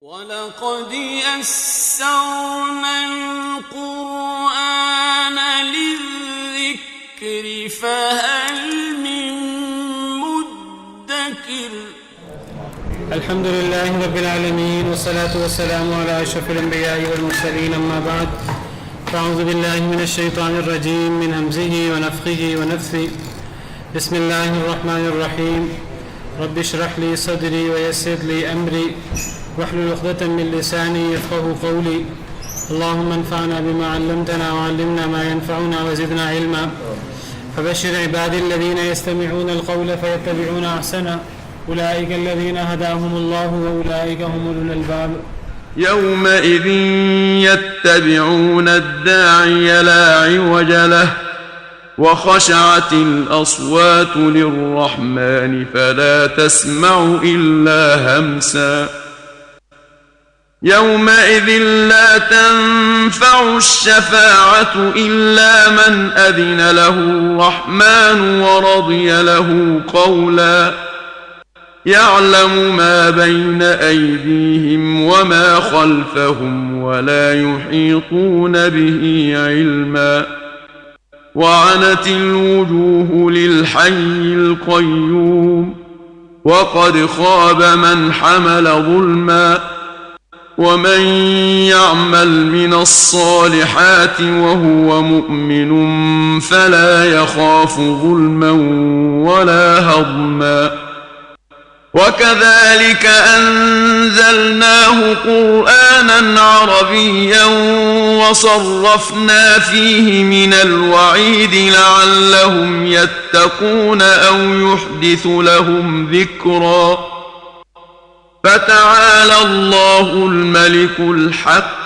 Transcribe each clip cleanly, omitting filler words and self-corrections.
وَلَقَدْ يَسَّرْنَا الْقُرْآنَ لِلذِّكْرِ فَهَلْ مِن مُّدَّكِرٍ الحمد لله رب العالمين والصلاة والسلام على أشرف الأنبياء والمرسلين أما بعد فأعوذ بالله من الشيطان الرجيم من همزه ونفخه ونفثه بسم الله الرحمن الرحيم رب اشرح لي صدري ويسر لي أمري واحلل عقدة من لساني يفقهوا قولي اللهم انفعنا بما علمتنا وعلمنا ما ينفعنا وزدنا علما فبشر عبادي الذين يستمعون القول فيتبعون أحسنه أولئك الذين هداهم الله وأولئك هم أولو الألباب يومئذ يتبعون الداعي لا عوج له وخشعت الأصوات للرحمن فلا تسمع إلا همسا يومئذ لا تنفع الشفاعة إلا من أذن له الرحمن ورضي له قولا يعلم ما بين أيديهم وما خلفهم ولا يحيطون به علما وعنت الوجوه للحي القيوم وقد خاب من حمل ظلما ومن يعمل من الصالحات وهو مؤمن فلا يخاف ظلما ولا هضما وكذلك أنزلناه قرآنا عربيا وصرفنا فيه من الوعيد لعلهم يتقون أو يحدث لهم ذكرا فتعالى الله الملك الحق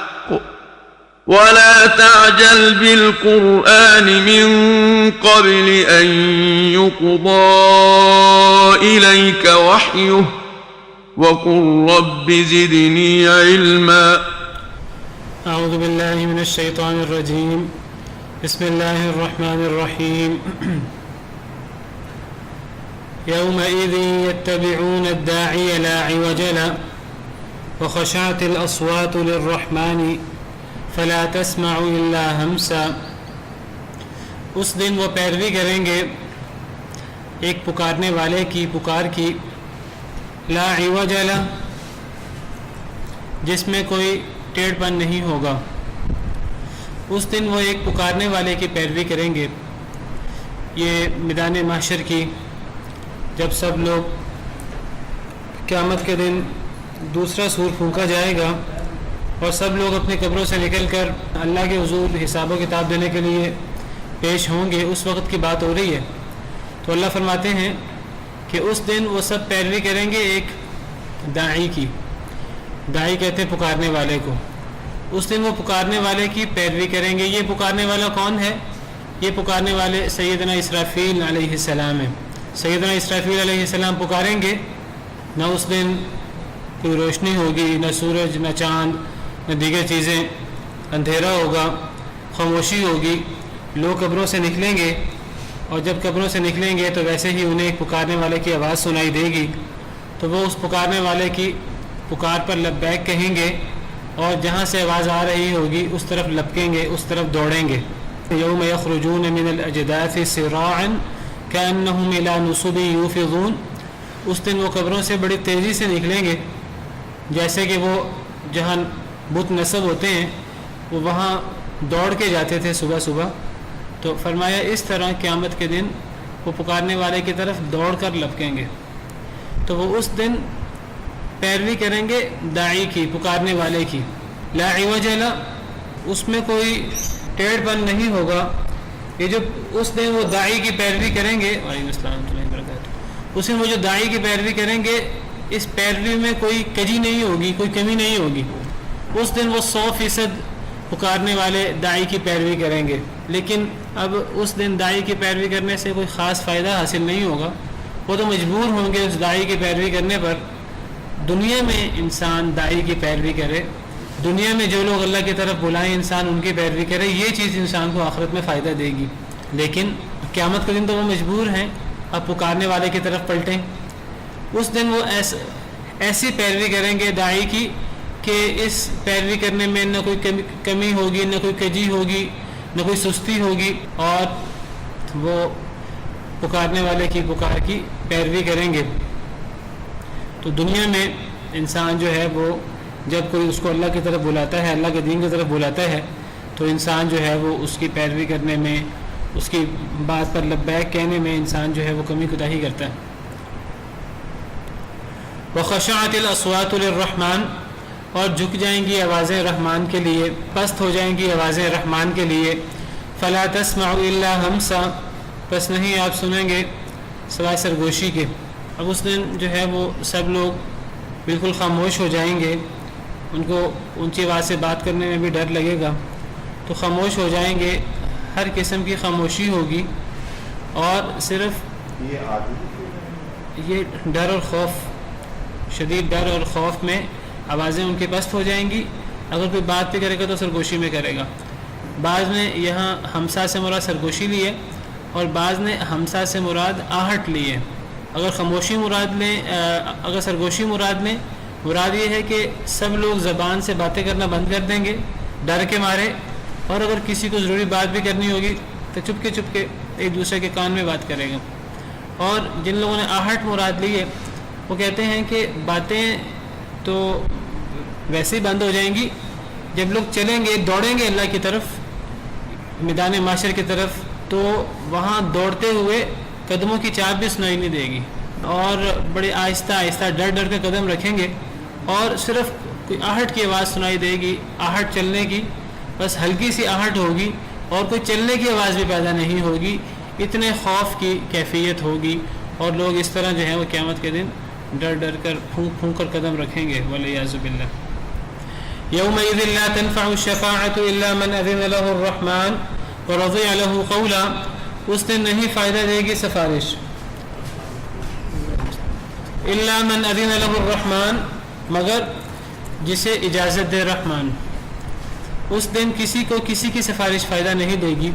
ولا تعجل بالقرآن من قبل أن يقضى إليك وحيه وقل رب زدني علما أعوذ بالله من الشيطان الرجيم بسم الله الرحمن الرحيم يومئذ يتبعون الداعي لا عوج له وخشعت الأصوات للرحمن فلا تسمع إلا همسا اس دن وہ پیروی کریں گے ایک پکارنے والے کی پکار کی لا عوج له جس میں کوئی ٹیڑھ پن نہیں ہوگا اس دن وہ ایک پکارنے والے کی پیروی کریں گے یہ میدان محشر کی جب سب لوگ قیامت کے دن دوسرا سور پھونکا جائے گا اور سب لوگ اپنے قبروں سے نکل کر اللہ کے حضور حساب و کتاب دینے کے لیے پیش ہوں گے اس وقت کی بات ہو رہی ہے تو اللہ فرماتے ہیں کہ اس دن وہ سب پیروی کریں گے ایک داعی کی داعی کہتے ہیں پکارنے والے کو اس دن وہ پکارنے والے کی پیروی کریں گے یہ پکارنے والا کون ہے یہ پکارنے والے سیدنا اسرافیل علیہ السلام ہیں سیدنا اسرافیل علیہ السلام پکاریں گے نہ اس دن کوئی روشنی ہوگی نہ سورج نہ چاند نہ دیگر چیزیں اندھیرا ہوگا خاموشی ہوگی لوگ قبروں سے نکلیں گے اور جب قبروں سے نکلیں گے تو ویسے ہی انہیں ایک پکارنے والے کی آواز سنائی دے گی تو وہ اس پکارنے والے کی پکار پر لبیک کہیں گے اور جہاں سے آواز آ رہی ہوگی اس طرف لپکیں گے اس طرف دوڑیں گے یوم یخرجون من الاجداث سراعا کأنہم الی نصب یوفضون اس دن وہ قبروں سے بڑی تیزی سے نکلیں گے جیسے کہ وہ جہاں بت نصب ہوتے ہیں وہ وہاں دوڑ کے جاتے تھے صبح صبح تو فرمایا اس طرح قیامت کے دن وہ پکارنے والے کی طرف دوڑ کر لپکیں گے تو وہ اس دن پیروی کریں گے داعی کی پکارنے والے کی لا عوج له اس میں کوئی ٹیڑھ پن نہیں ہوگا یہ جو اس دن وہ داعی کی پیروی کریں گے وعلیکم السلام ورحمۃ اللہ وبرکاتہ اس دن وہ جو داعی کی پیروی کریں گے اس پیروی میں کوئی کجی نہیں ہوگی کوئی کمی نہیں ہوگی اس دن وہ 100% پکارنے والے داعی کی پیروی کریں گے لیکن اب اس دن داعی کی پیروی کرنے سے کوئی خاص فائدہ حاصل نہیں ہوگا وہ تو مجبور ہوں گے اس داعی کی پیروی کرنے پر دنیا میں انسان داعی کی پیروی کرے دنیا میں جو لوگ اللہ کی طرف بلائیں انسان ان کی پیروی کرے یہ چیز انسان کو آخرت میں فائدہ دے گی لیکن قیامت کے دن تو وہ مجبور ہیں اب پکارنے والے کی طرف پلٹیں اس دن وہ ایسی پیروی کریں گے داعی کی کہ اس پیروی کرنے میں نہ کوئی کمی ہوگی، نہ کوئی کجی ہوگی، نہ کوئی سستی ہوگی، اور وہ پکارنے والے کی پکار کی پیروی کریں گے۔ تو دنیا میں انسان جو ہے وہ جب کوئی اس کو اللہ کی طرف بلاتا ہے، اللہ کے دین کی طرف بلاتا ہے، تو انسان جو ہے وہ اس کی پیروی کرنے میں، اس کی بات پر لبیک کہنے میں انسان جو ہے وہ کمی کوتاہی کرتا ہے۔ وَخَشَعَتِ الْأَصْوَاتُ لِلرَّحْمَنِ، اور جھک جائیں گی آوازیں رحمان کے لیے، پست ہو جائیں گی آوازیں رحمان کے لیے۔ فَلَا تَسْمَعُ إِلَّا هَمْسًا، بس نہیں آپ سنیں گے سوائے سرگوشی کے۔ اب اس دن جو ہے وہ سب لوگ بالکل خاموش ہو جائیں گے، ان کو اونچی آواز سے بات کرنے میں بھی ڈر لگے گا، تو خاموش ہو جائیں گے، ہر قسم کی خاموشی ہوگی، اور صرف یہ ڈر اور خوف، شدید ڈر اور خوف میں آوازیں ان کے پست ہو جائیں گی۔ اگر کوئی بات بھی کرے گا تو سرگوشی میں کرے گا۔ بعض نے یہاں ہمسا سے مراد سرگوشی لی ہے، اور بعض نے ہمسا سے مراد آہٹ لی ہے۔ اگر خاموشی مراد لیں، اگر سرگوشی مراد لیں، مراد یہ ہے کہ سب لوگ زبان سے باتیں کرنا بند کر دیں گے ڈر کے مارے، اور اگر کسی کو ضروری بات بھی کرنی ہوگی تو چپ کے ایک دوسرے کے کان میں بات کرے گا۔ اور جن لوگوں نے آہٹ مراد لی ہے وہ کہتے ہیں کہ باتیں تو ویسے ہی بند ہو جائیں گی، جب لوگ چلیں گے، دوڑیں گے اللہ کی طرف، میدان معاشر کی طرف، تو وہاں دوڑتے ہوئے قدموں کی چاپ بھی سنائی نہیں دے گی، اور بڑے آہستہ آہستہ ڈر کے قدم رکھیں گے، اور صرف کوئی آہٹ کی آواز سنائی دے گی، آہٹ چلنے کی، بس ہلکی سی آہٹ ہوگی، اور کوئی چلنے کی آواز بھی پیدا نہیں ہوگی۔ اتنے خوف کی کیفیت ہوگی، اور لوگ اس طرح جو ہے وہ قیامت کے دن ڈر کر پھونک کر قدم رکھیں گے، والعیاذ باللہ۔ یومئذ لا تنفع الشفاعۃ الا من اذن له الرحمن ورضي له قولا، اس دن نہیں فائدہ دے گی سفارش، الا من اذن له الرحمن، مگر جسے اجازت دے رحمان۔ اس دن کسی کو کسی کی سفارش فائدہ نہیں دے گی،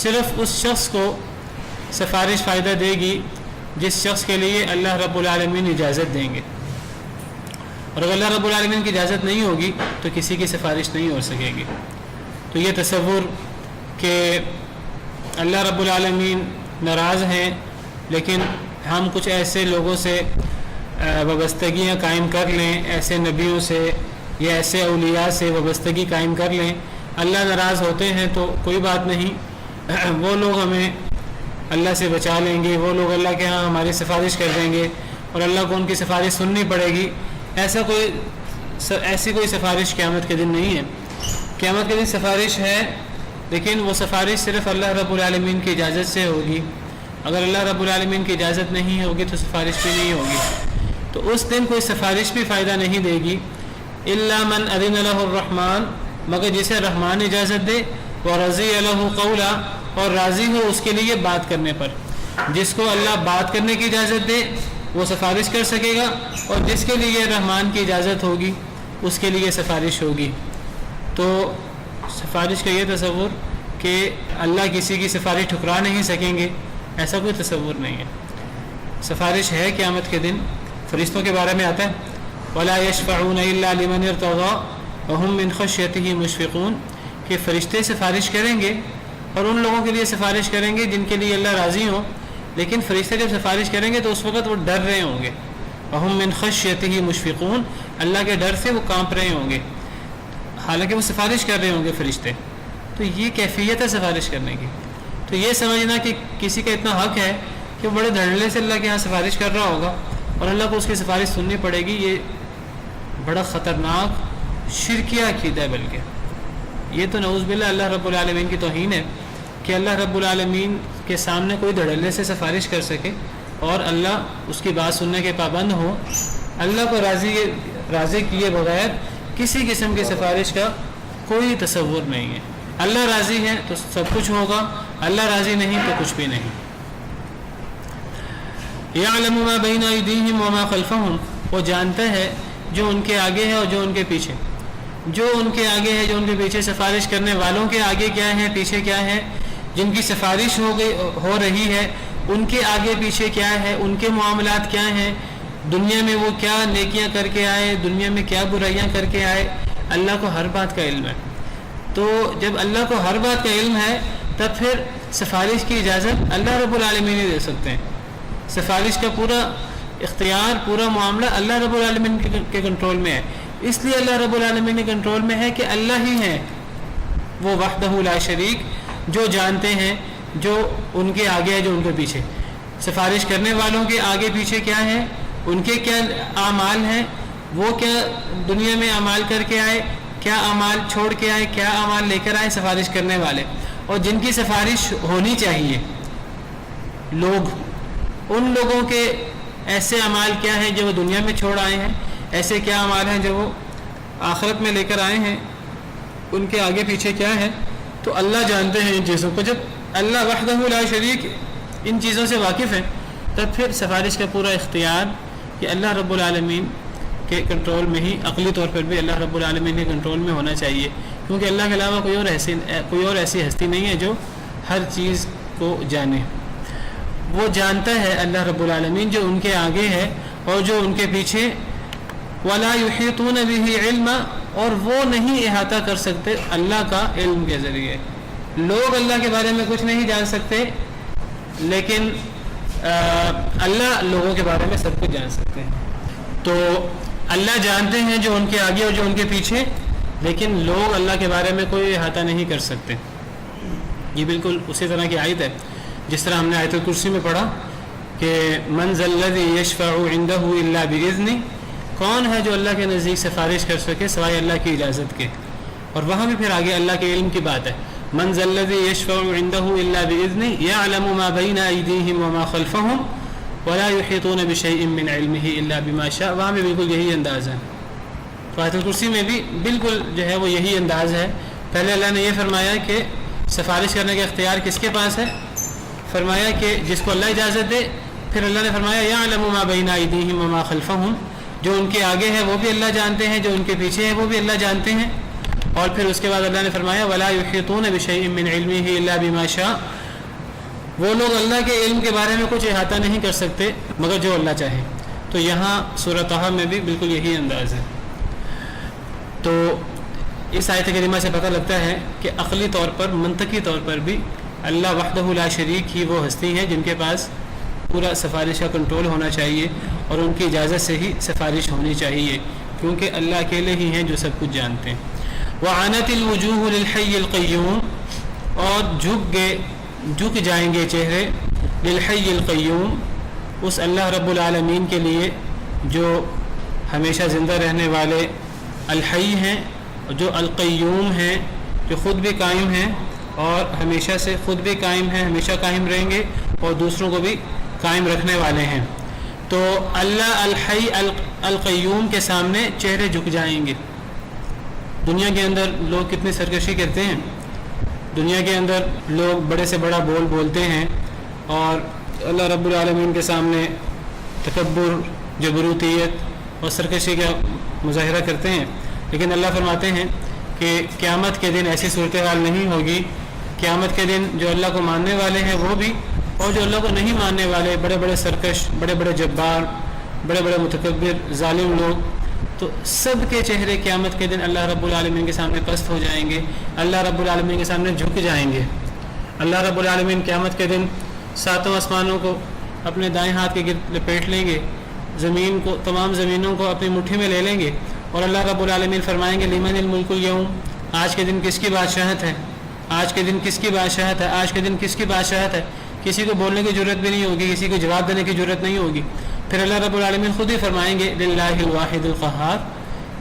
صرف اس شخص کو سفارش فائدہ دے گی جس شخص کے لیے اللہ رب العالمین اجازت دیں گے، اور اگر اللہ رب العالمین کی اجازت نہیں ہوگی تو کسی کی سفارش نہیں ہو سکے گی۔ تو یہ تصور کہ اللہ رب العالمین ناراض ہیں، لیکن ہم کچھ ایسے لوگوں سے وابستگیاں قائم کر لیں، ایسے نبیوں سے یا ایسے اولیاء سے وابستگی قائم کر لیں، اللہ ناراض ہوتے ہیں تو کوئی بات نہیں، وہ لوگ ہمیں اللہ سے بچا لیں گے، وہ لوگ اللہ کے ہاں ہماری سفارش کر دیں گے، اور اللہ کو ان کی سفارش سننی پڑے گی۔ ایسی کوئی سفارش قیامت کے دن نہیں ہے۔ قیامت کے دن سفارش ہے، لیکن وہ سفارش صرف اللہ رب العالمین کی اجازت سے ہوگی۔ اگر اللہ رب العالمین کی اجازت نہیں ہوگی تو سفارش بھی نہیں ہوگی۔ تو اس دن کوئی سفارش بھی فائدہ نہیں دے گی، الا من اذن له الرحمن، مگر جسے رحمان اجازت دے، ورضی له قولا، اور راضی ہو اس کے لیے بات کرنے پر۔ جس کو اللہ بات کرنے کی اجازت دے وہ سفارش کر سکے گا، اور جس کے لیے رحمان کی اجازت ہوگی اس کے لیے سفارش ہوگی۔ تو سفارش کا یہ تصور کہ اللہ کسی کی سفارش ٹھکرا نہیں سکیں گے، ایسا کوئی تصور نہیں ہے۔ سفارش ہے قیامت کے دن، فرشتوں کے بارے میں آتا ہے وَلَا يَشْفَعُونَ إِلَّا لِمَنِ ارْتَضَىٰ وَهُمْ مِنْ خَشْيَتِهِ مُشْفِقُونَ، کہ فرشتے سفارش کریں گے، اور ان لوگوں کے لیے سفارش کریں گے جن کے لیے اللہ راضی ہوں، لیکن فرشتے جب سفارش کریں گے تو اس وقت وہ ڈر رہے ہوں گے۔ وَهُمْ مِنْ خَشْيَتِهِ مُشْفِقُونَ، اللہ کے ڈر سے وہ کانپ رہے ہوں گے، حالانکہ وہ سفارش کر رہے ہوں گے فرشتے۔ تو یہ کیفیت ہے سفارش کرنے کی۔ تو یہ سمجھنا کہ کسی کا اتنا حق ہے کہ وہ بڑے دھڑلے سے اللہ کے ہاں سفارش کر رہا ہوگا اور اللہ کو اس کی سفارش سننی پڑے گی، یہ بڑا خطرناک شرکیہ عقیدہ ہے۔ بلکہ یہ تو نعوذ باللہ اللہ رب العالمین کی توہین ہے کہ اللہ رب العالمین کے سامنے کوئی دھڑلے سے سفارش کر سکے اور اللہ اس کی بات سننے کے پابند ہو۔ اللہ کو راضی کیے بغیر کسی قسم کی سفارش کا کوئی تصور نہیں ہے۔ اللہ راضی ہے تو سب کچھ ہوگا، اللہ راضی نہیں تو کچھ بھی نہیں۔ یعلم ما بین ایدیہم وما خلفہم، وہ جانتا ہے جو ان کے آگے ہے اور جو ان کے پیچھے، جو ان کے آگے ہے جو ان کے پیچھے، سفارش کرنے والوں کے آگے کیا ہے پیچھے کیا ہے، جن کی سفارش ہو رہی ہے ان کے آگے پیچھے کیا ہے، ان کے معاملات کیا ہیں، دنیا میں وہ کیا نیکیاں کر کے آئے، دنیا میں کیا برائیاں کر کے آئے، اللہ کو ہر بات کا علم ہے۔ تو جب اللہ کو ہر بات کا علم ہے تب پھر سفارش کی اجازت اللہ رب العالمین ہی دے سکتے ہیں۔ سفارش کا پورا اختیار، پورا معاملہ اللہ رب العالمین کے کنٹرول میں ہے۔ اس لیے اللہ رب العالمین کے کنٹرول میں ہے کہ اللہ ہی ہے وہ وحدہ لا شریک، جو جانتے ہیں جو ان کے آگے ہے، جو ان کے پیچھے۔ سفارش کرنے والوں کے آگے پیچھے کیا ہے، ان کے کیا اعمال ہیں، وہ کیا دنیا میں اعمال کر کے آئے، کیا اعمال چھوڑ کے آئے، کیا اعمال لے کر آئے سفارش کرنے والے، اور جن کی سفارش ہونی چاہیے لوگ، ان لوگوں کے ایسے اعمال کیا ہیں جو وہ دنیا میں چھوڑ آئے ہیں، ایسے کیا اعمال ہیں جو وہ آخرت میں لے کر آئے ہیں، ان کے آگے پیچھے کیا ہے۔ تو اللہ جانتے ہیں ان چیزوں کو۔ جب اللہ وحدہ لا شریک ان چیزوں سے واقف ہے تب پھر سفارش کا پورا اختیار کہ اللہ رب العالمین کے کنٹرول میں ہی، عقلی طور پر بھی اللہ رب العالمین کے کنٹرول میں ہونا چاہیے، کیونکہ اللہ کے علاوہ کوئی اور ایسی ہستی نہیں ہے جو ہر چیز کو جانے۔ وہ جانتا ہے اللہ رب العالمین جو ان کے آگے ہے اور جو ان کے پیچھے۔ وَلَا يُحِيطُونَ بِهِ عِلْمًا، اور وہ نہیں احاطہ کر سکتے اللہ کا علم کے ذریعے۔ لوگ اللہ کے بارے میں کچھ نہیں جان سکتے، لیکن اللہ لوگوں کے بارے میں سب کچھ جان سکتے ہیں۔ تو اللہ جانتے ہیں جو ان کے آگے اور جو ان کے پیچھے، لیکن لوگ اللہ کے بارے میں کوئی احاطہ نہیں کر سکتے۔ یہ بالکل اسی طرح کی آیت ہے جس طرح ہم نے آیت الکرسی میں پڑھا کہ من ذا الذی یشفع عنده الا باذنہ، کون ہے جو اللہ کے نزدیک سفارش کر سکے سوائے اللہ کی اجازت کے۔ اور وہاں بھی پھر آگے اللہ کے علم کی بات ہے، من ذا الذی یشفع عنده الا باذنہ یعلم ما بین ایدیہم وما خلفہم ولا یحیطون بشیء من علمہ الا بما شاء۔ وہاں بھی بالکل یہی انداز ہے۔ تو آیت الکرسی میں بھی بالکل جو ہے وہ یہی انداز ہے۔ پہلے اللہ نے یہ فرمایا کہ سفارش کرنے کا اختیار کس کے پاس ہے، فرمایا کہ جس کو اللہ اجازت دے۔ پھر اللہ نے فرمایا یعلم ما بین ایدیہم وما خلفہم، جو ان کے آگے ہے وہ بھی اللہ جانتے ہیں، جو ان کے پیچھے ہے وہ بھی اللہ جانتے ہیں۔ اور پھر اس کے بعد اللہ نے فرمایا ولا یحیطون بشیء من علمہ الا بما شاء، وہ لوگ اللہ کے علم کے بارے میں کچھ احاطہ نہیں کر سکتے مگر جو اللہ چاہے۔ تو یہاں سورہ طہ میں بھی بالکل یہی انداز ہے۔ تو اس آیت کریمہ سے پتہ لگتا ہے کہ عقلی طور پر، منطقی طور پر بھی اللہ وحدہ لا شریک ہی وہ ہستی ہے جن کے پاس پورا سفارش کا کنٹرول ہونا چاہیے اور ان کی اجازت سے ہی سفارش ہونی چاہیے، کیونکہ اللہ اکیلے ہی ہیں جو سب کچھ جانتے ہیں۔ وَعَنَتِ الْوُجُوهُ لِلْحَيِّ الْقَيُّومِ، اور جھک جائیں گے چہرے للحی القیوم، اس اللہ رب العالمین کے لیے جو ہمیشہ زندہ رہنے والے الحی ہیں، جو القیوم ہیں، جو خود بھی قائم ہیں اور ہمیشہ سے خود بھی قائم ہیں، ہمیشہ قائم رہیں گے اور دوسروں کو بھی قائم رکھنے والے ہیں۔ تو اللہ الحی القیوم کے سامنے چہرے جھک جائیں گے۔ دنیا کے اندر لوگ کتنی سرکشی کرتے ہیں، دنیا کے اندر لوگ بڑے سے بڑا بول بولتے ہیں اور اللہ رب العالمین کے سامنے تکبر، جبروتیت اور سرکشی کا مظاہرہ کرتے ہیں، لیکن اللہ فرماتے ہیں کہ قیامت کے دن ایسی صورتحال نہیں ہوگی۔ قیامت کے دن جو اللہ کو ماننے والے ہیں وہ بھی، اور جو اللہ کو نہیں ماننے والے، بڑے بڑے سرکش، بڑے بڑے جبار، بڑے بڑے متکبر، ظالم لوگ، تو سب کے چہرے قیامت کے دن اللہ رب العالمین کے سامنے پست ہو جائیں گے، اللہ رب العالمین کے سامنے جھک جائیں گے۔ اللہ رب العالمین قیامت کے دن ساتوں آسمانوں کو اپنے دائیں ہاتھ کے گرد لپیٹ لیں گے، زمین کو، تمام زمینوں کو اپنی مٹھی میں لے لیں گے، اور اللہ رب العالمین فرمائیں گے لمن الملک اليوم، آج کے دن کس کی بادشاہت ہے، آج کے دن کس کی بادشاہت ہے، آج کے دن کس کی بادشاہت ہے۔ کسی کو بولنے کی ضرورت بھی نہیں ہوگی، کسی کو جواب دینے کی ضرورت نہیں ہوگی۔ پھر اللہ رب العالمین خود ہی فرمائیں گے للہ الواحد القہار،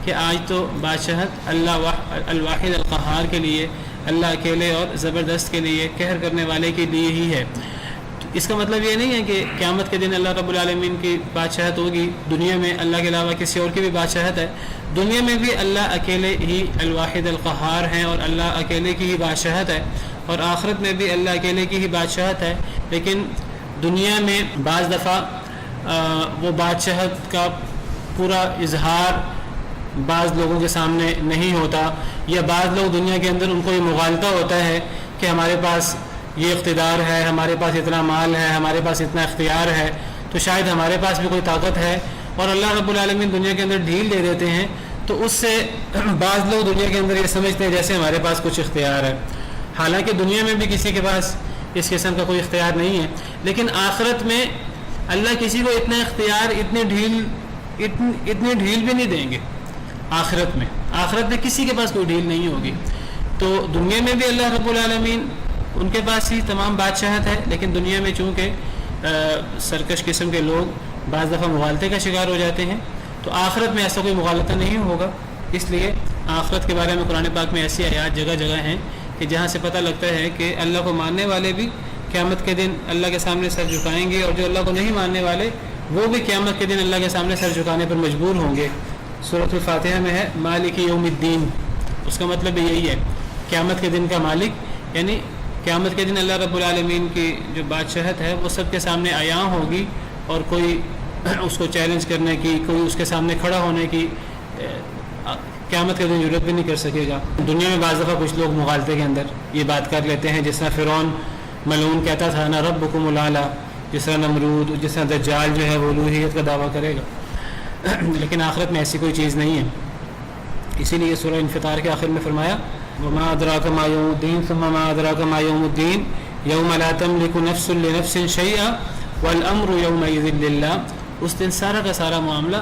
کہ آج تو بادشاہت اللہ الواحد القہار کے لیے، اللہ اکیلے اور زبردست کے لیے، قہر کرنے والے کے لیے ہی ہے۔ اس کا مطلب یہ نہیں ہے کہ قیامت کے دن اللہ رب العالمین کی بادشاہت ہوگی، دنیا میں اللہ کے علاوہ کسی اور کی بھی بادشاہت ہے، دنیا میں بھی اللہ اکیلے ہی الواحد القہار ہیں اور اللہ اکیلے کی ہی بادشاہت ہے، اور آخرت میں بھی اللہ اکیلے کی ہی بادشاہت ہے۔ لیکن دنیا میں بعض دفعہ وہ بادشاہت کا پورا اظہار بعض لوگوں کے سامنے نہیں ہوتا، یا بعض لوگ دنیا کے اندر ان کو یہ مغالطہ ہوتا ہے کہ ہمارے پاس یہ اقتدار ہے، ہمارے پاس اتنا مال ہے، ہمارے پاس اتنا اختیار ہے، تو شاید ہمارے پاس بھی کوئی طاقت ہے اور اللہ رب العالمین دنیا کے اندر ڈھیل دے دیتے ہیں تو اس سے بعض لوگ دنیا کے اندر یہ سمجھتے ہیں جیسے ہمارے پاس کچھ اختیار ہے، حالانکہ دنیا میں بھی کسی کے پاس اس قسم کا کوئی اختیار نہیں ہے، لیکن آخرت میں اللہ کسی کو اتنا اختیار اتنی ڈھیل بھی نہیں دیں گے۔ آخرت میں کسی کے پاس کوئی ڈھیل نہیں ہوگی۔ تو دنیا میں بھی اللہ رب العالمین ان کے پاس ہی تمام بادشاہت ہے، لیکن دنیا میں چونکہ سرکش قسم کے لوگ بعض دفعہ مغالطے کا شکار ہو جاتے ہیں، تو آخرت میں ایسا کوئی مغالطہ نہیں ہوگا۔ اس لیے آخرت کے بارے میں قرآن پاک میں ایسی آیات جگہ جگہ ہیں کہ جہاں سے پتہ لگتا ہے کہ اللہ کو ماننے والے بھی قیامت کے دن اللہ کے سامنے سر جھکائیں گے، اور جو اللہ کو نہیں ماننے والے وہ بھی قیامت کے دن اللہ کے سامنے سر جھکانے پر مجبور ہوں گے۔ سورۃ الفاتحہ میں ہے مالک یوم الدین، اس کا مطلب بھی یہی ہے قیامت کے دن کا مالک، یعنی قیامت کے دن اللہ رب العالمین کی جو بادشاہت ہے وہ سب کے سامنے عیاں ہوگی، اور کوئی اس کو چیلنج کرنے کی، کوئی اس کے سامنے کھڑا ہونے کی قیامت کے دن ضرورت بھی نہیں کر سکے گا۔ دنیا میں بعض دفعہ کچھ لوگ مغالطے کے اندر یہ بات کر لیتے ہیں، جس طرح فرعون ملعون کہتا تھا نا ربکم الاعلی، جس طرح نمرود، جس طرح دجال جو ہے وہ الوہیت کا دعویٰ کرے گا، لیکن آخرت میں ایسی کوئی چیز نہیں ہے۔ اسی لیے سورہ انفطار کے آخر میں فرمایا وما ادراک ما یوم الدین ثم ما ادراک ما یوم الدین یوم لا تملک نفس لنفس شیئا والامر یومئذ للہ۔ اس دن سارا کا سارا معاملہ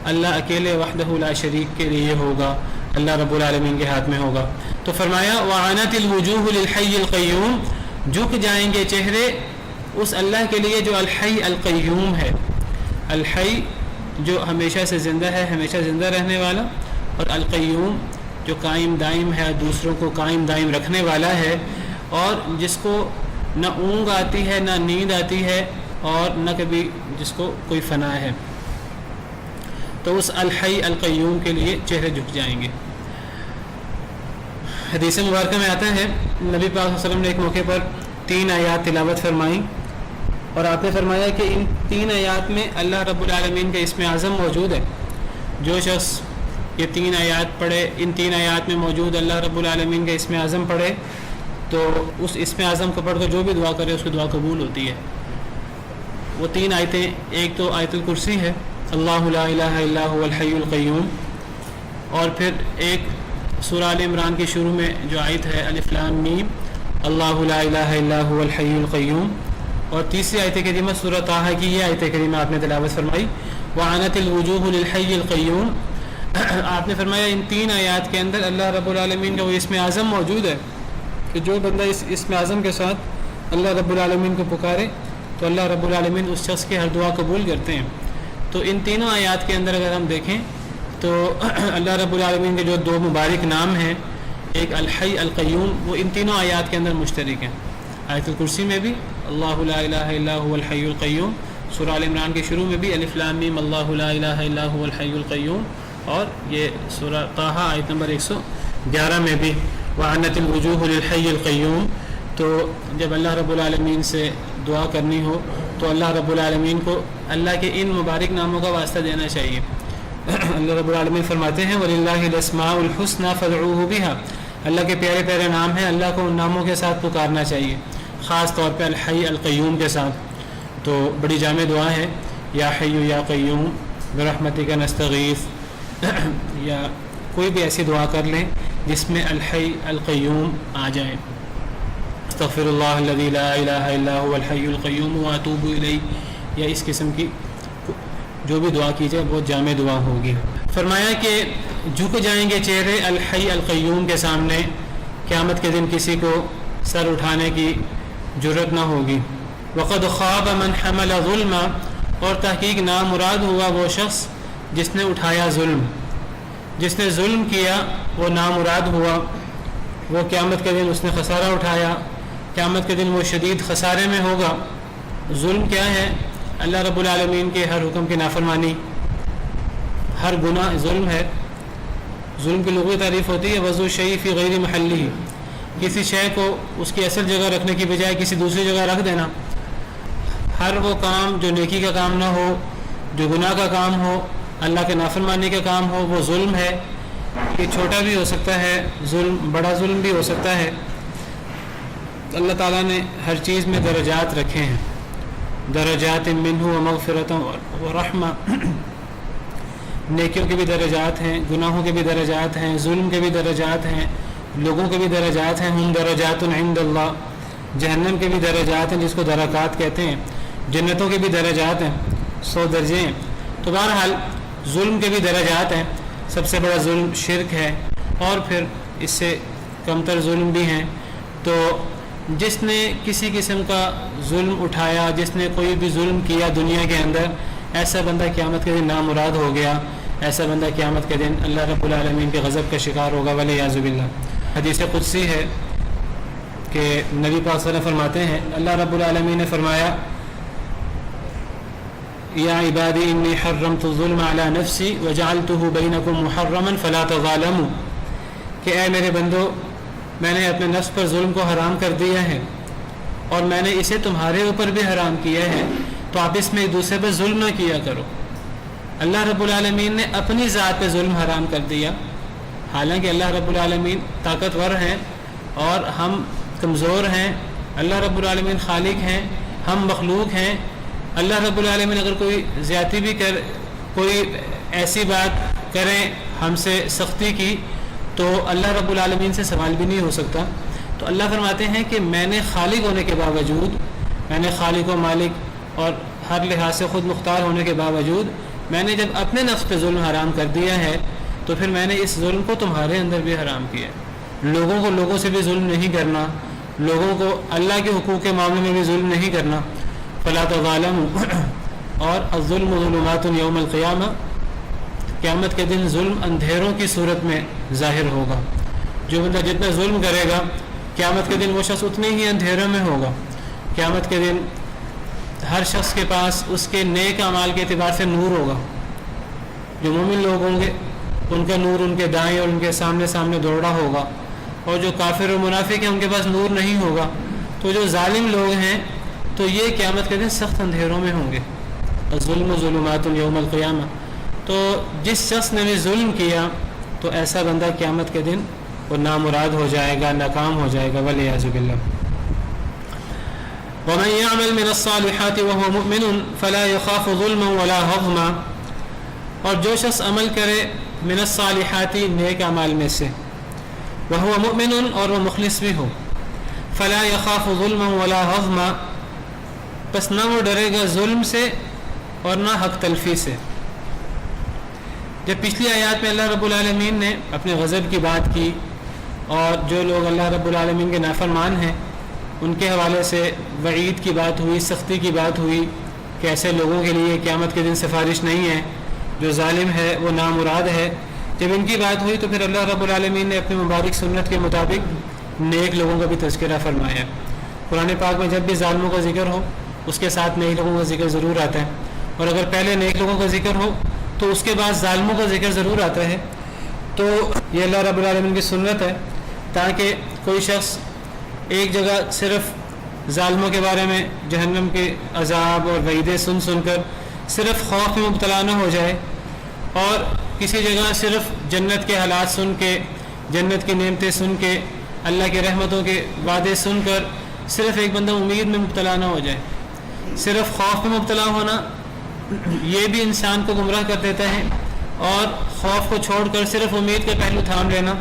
اللہ اکیلے وحدہ لا شریک کے لیے ہوگا، اللہ رب العالمین کے ہاتھ میں ہوگا۔ تو فرمایا وعنت الوجوہ للحی القیوم، جھک جائیں گے چہرے اس اللہ کے لیے جو الحی القیوم ہے، الحی جو ہمیشہ سے زندہ ہے، ہمیشہ زندہ رہنے والا، اور القیوم جو قائم دائم ہے، دوسروں کو قائم دائم رکھنے والا ہے، اور جس کو نہ اونگ آتی ہے نہ نیند آتی ہے اور نہ کبھی جس کو کوئی فنا ہے۔ تو اس الحی القیوم کے لیے چہرے جھک جائیں گے۔ حدیث مبارکہ میں آتا ہے نبی پاک صلی اللہ علیہ وسلم نے ایک موقع پر 3 آیات تلاوت فرمائیں، اور آپ نے فرمایا کہ ان 3 آیات میں اللہ رب العالمین کا اسم اعظم موجود ہے۔ جو شخص یہ 3 آیات پڑھے، ان 3 آیات میں موجود اللہ رب العالمین کا اسم اعظم پڑھے، تو اس اسم اعظم کو پڑھ کر جو بھی دعا کرے اس کی دعا قبول ہوتی ہے۔ وہ 3 آیتیں، ایک تو آیت الکرسی ہے اللہ لا الہ الا هو الحی القیوم، اور پھر ایک سورہ آل عمران کے شروع میں جو آیت ہے الف لام میم اللہ لا الہ الا هو الحی القیوم، اور تیسری آیت کریمہ سورہ طٰہٰ کی یہ آیت کریمہ آپ نے تلاوت فرمائی وعنت الوجوہ للحی القیوم۔ آپ نے فرمایا ان 3 آیات کے اندر اللہ رب العالمین کا وہ اسم اعظم موجود ہے کہ جو بندہ اس اسم اعظم کے ساتھ اللہ رب العالمین کو پکارے تو اللہ رب العالمین اس شخص کی ہر دعا قبول کرتے ہیں۔ تو ان تینوں آیات کے اندر اگر ہم دیکھیں تو اللہ رب العالمین کے جو 2 مبارک نام ہیں، ایک الحی القیوم، وہ ان تینوں آیات کے اندر مشترک ہیں۔ آیت الکرسی میں بھی اللہ لا الہ الا هو الحی القیوم، سورہ آل عمران کے شروع میں بھی الف لام میم اللہ لا الہ الا هو الحی القیوم، اور یہ سورہ طٰہٰ آیت نمبر 111 میں بھی وعنت الوجوہ للحی القیوم۔ تو جب اللہ رب العالمین سے دعا کرنی ہو تو اللہ رب العالمین کو اللہ کے ان مبارک ناموں کا واسطہ دینا چاہیے۔ اللہ رب العالمین فرماتے ہیں وَلِلَّهِ الْأَسْمَاءُ الْحُسْنَى فَادْعُوهُ بِهَا، اللہ کے پیارے پیارے نام ہیں، اللہ کو ان ناموں کے ساتھ پکارنا چاہیے، خاص طور پہ الحی القیوم کے ساتھ۔ تو بڑی جامع دعا ہے یا حی یا قیوم برحمتک نستغیث، یا کوئی بھی ایسی دعا کر لیں جس میں الحی القیوم آ جائے۔ استغفر اللہ الذی لا الہ الا هو الحی القیوم واتوب الیہ، یا اس قسم کی جو بھی دعا کی جائے بہت جامع دعا ہوگی۔ فرمایا کہ جھک جائیں گے چہرے الحی القیوم کے سامنے، قیامت کے دن کسی کو سر اٹھانے کی جرت نہ ہوگی۔ وقد خواب من حمل ظلم، اور تحقیق نامراد ہوا وہ شخص جس نے اٹھایا ظلم، جس نے ظلم کیا وہ نامراد ہوا، وہ قیامت کے دن اس نے خسارہ اٹھایا، قیامت کے دن وہ شدید خسارے میں ہوگا۔ ظلم کیا ہے؟ اللہ رب العالمین کے ہر حکم کی نافرمانی، ہر گناہ ظلم ہے۔ ظلم کی لغوی تعریف ہوتی ہے وضع الشیء فی غیر محلہ، کسی شے کو اس کی اصل جگہ رکھنے کی بجائے کسی دوسری جگہ رکھ دینا۔ ہر وہ کام جو نیکی کا کام نہ ہو، جو گناہ کا کام ہو، اللہ کے نافرمانی کا کام ہو، وہ ظلم ہے۔ یہ چھوٹا بھی ہو سکتا ہے ظلم، بڑا ظلم بھی ہو سکتا ہے۔ اللہ تعالیٰ نے ہر چیز میں درجات رکھے ہیں، درجات منہ و مغفرت و رحمہ۔ نیکیوں کے بھی درجات ہیں، گناہوں کے بھی درجات ہیں، ظلم کے بھی درجات ہیں، لوگوں کے بھی درجات ہیں، ہم درجات عند اللہ، جہنم کے بھی درجات ہیں جس کو درکات کہتے ہیں، جنتوں کے بھی درجات ہیں، 100 درجے ہیں۔ تو بہرحال ظلم کے بھی درجات ہیں، سب سے بڑا ظلم شرک ہے، اور پھر اس سے کمتر ظلم بھی ہیں۔ تو جس نے کسی قسم کا ظلم اٹھایا، جس نے کوئی بھی ظلم کیا دنیا کے اندر، ایسا بندہ قیامت کے دن نامراد ہو گیا، ایسا بندہ قیامت کے دن اللہ رب العالمین کے غضب کا شکار ہوگا، والعیاذ باللہ۔ حدیث قدسی ہے کہ نبی پاک صلی اللہ علیہ وسلم فرماتے ہیں، اللہ رب العالمین نے فرمایا، یا عبادی انی حرمت الظلم علی نفسی وجعلتہ بینکم محرما فلا تظالموا، کہ اے میرے بندو، میں نے اپنے نفس پر ظلم کو حرام کر دیا ہے اور میں نے اسے تمہارے اوپر بھی حرام کیا ہے، تو آپ اس میں ایک دوسرے پر ظلم نہ کیا کرو۔ اللہ رب العالمین نے اپنی ذات پہ ظلم حرام کر دیا، حالانکہ اللہ رب العالمین طاقتور ہیں اور ہم کمزور ہیں، اللہ رب العالمین خالق ہیں، ہم مخلوق ہیں۔ اللہ رب العالمین اگر کوئی زیادتی بھی کوئی ایسی بات کریں ہم سے سختی کی، تو اللہ رب العالمین سے سوال بھی نہیں ہو سکتا۔ تو اللہ فرماتے ہیں کہ میں نے خالق ہونے کے باوجود، میں نے خالق و مالک اور ہر لحاظ سے خود مختار ہونے کے باوجود، میں نے جب اپنے نفس پہ ظلم حرام کر دیا ہے، تو پھر میں نے اس ظلم کو تمہارے اندر بھی حرام کیا ہے۔ لوگوں کو لوگوں سے بھی ظلم نہیں کرنا، لوگوں کو اللہ کے حقوق کے معاملے میں بھی ظلم نہیں کرنا، فلا تظالموا، اور الظلم ظلمات یوم القیامہ، قیامت کے دن ظلم اندھیروں کی صورت میں ظاہر ہوگا۔ جو بندہ جتنا ظلم کرے گا، قیامت کے دن وہ شخص اتنے ہی اندھیروں میں ہوگا۔ قیامت کے دن ہر شخص کے پاس اس کے نیک اعمال کے اعتبار سے نور ہوگا۔ جو مومن لوگ ہوں گے ان کا نور ان کے دائیں اور ان کے سامنے دوڑا ہوگا، اور جو کافر و منافق ہیں ان کے پاس نور نہیں ہوگا۔ تو جو ظالم لوگ ہیں تو یہ قیامت کے دن سخت اندھیروں میں ہوں گے۔ الظلم ظلمات یوم القیامہ، تو جس شخص نے بھی ظلم کیا تو ایسا بندہ قیامت کے دن وہ نامراد ہو جائے گا، ناکام ہو جائے گا، والعیاذ باللہ۔ ومن يعمل من الصالحات وهو مؤمن فلا يخاف ظلما ولا هضما، اور جو شخص عمل کرے من الصالحات نیک اعمال میں سے، وهو مؤمن اور وہ مخلص بھی ہو، فلا يخاف ظلما ولا هضما، پس نہ وہ ڈرے گا ظلم سے اور نہ حق تلفی سے۔ جب پچھلی آیات میں اللہ رب العالمین نے اپنے غضب کی بات کی اور جو لوگ اللہ رب العالمین کے نافرمان ہیں ان کے حوالے سے وعید کی بات ہوئی، سختی کی بات ہوئی کہ ایسے لوگوں کے لیے قیامت کے دن سفارش نہیں ہے، جو ظالم ہے وہ نامراد ہے، جب ان کی بات ہوئی تو پھر اللہ رب العالمین نے اپنی مبارک سنت کے مطابق نیک لوگوں کا بھی تذکرہ فرمایا۔ قرآن پاک میں جب بھی ظالموں کا ذکر ہو اس کے ساتھ نیک لوگوں کا ذکر ضرور آتا ہے، اور اگر پہلے نیک لوگوں کا ذکر ہو تو اس کے بعد ظالموں کا ذکر ضرور آتا ہے۔ تو یہ اللہ رب العالمین کی سنت ہے، تاکہ کوئی شخص ایک جگہ صرف ظالموں کے بارے میں جہنم کے عذاب اور وعیدیں سن کر صرف خوف میں مبتلا نہ ہو جائے، اور کسی جگہ صرف جنت کے حالات سن کے، جنت کی نعمتیں سن کے، اللہ کی رحمتوں کے وعدے سن کر صرف ایک بندہ امید میں مبتلا نہ ہو جائے۔ صرف خوف میں مبتلا ہونا یہ بھی انسان کو گمراہ کر دیتا ہے، اور خوف کو چھوڑ کر صرف امید کا پہلو تھام لینا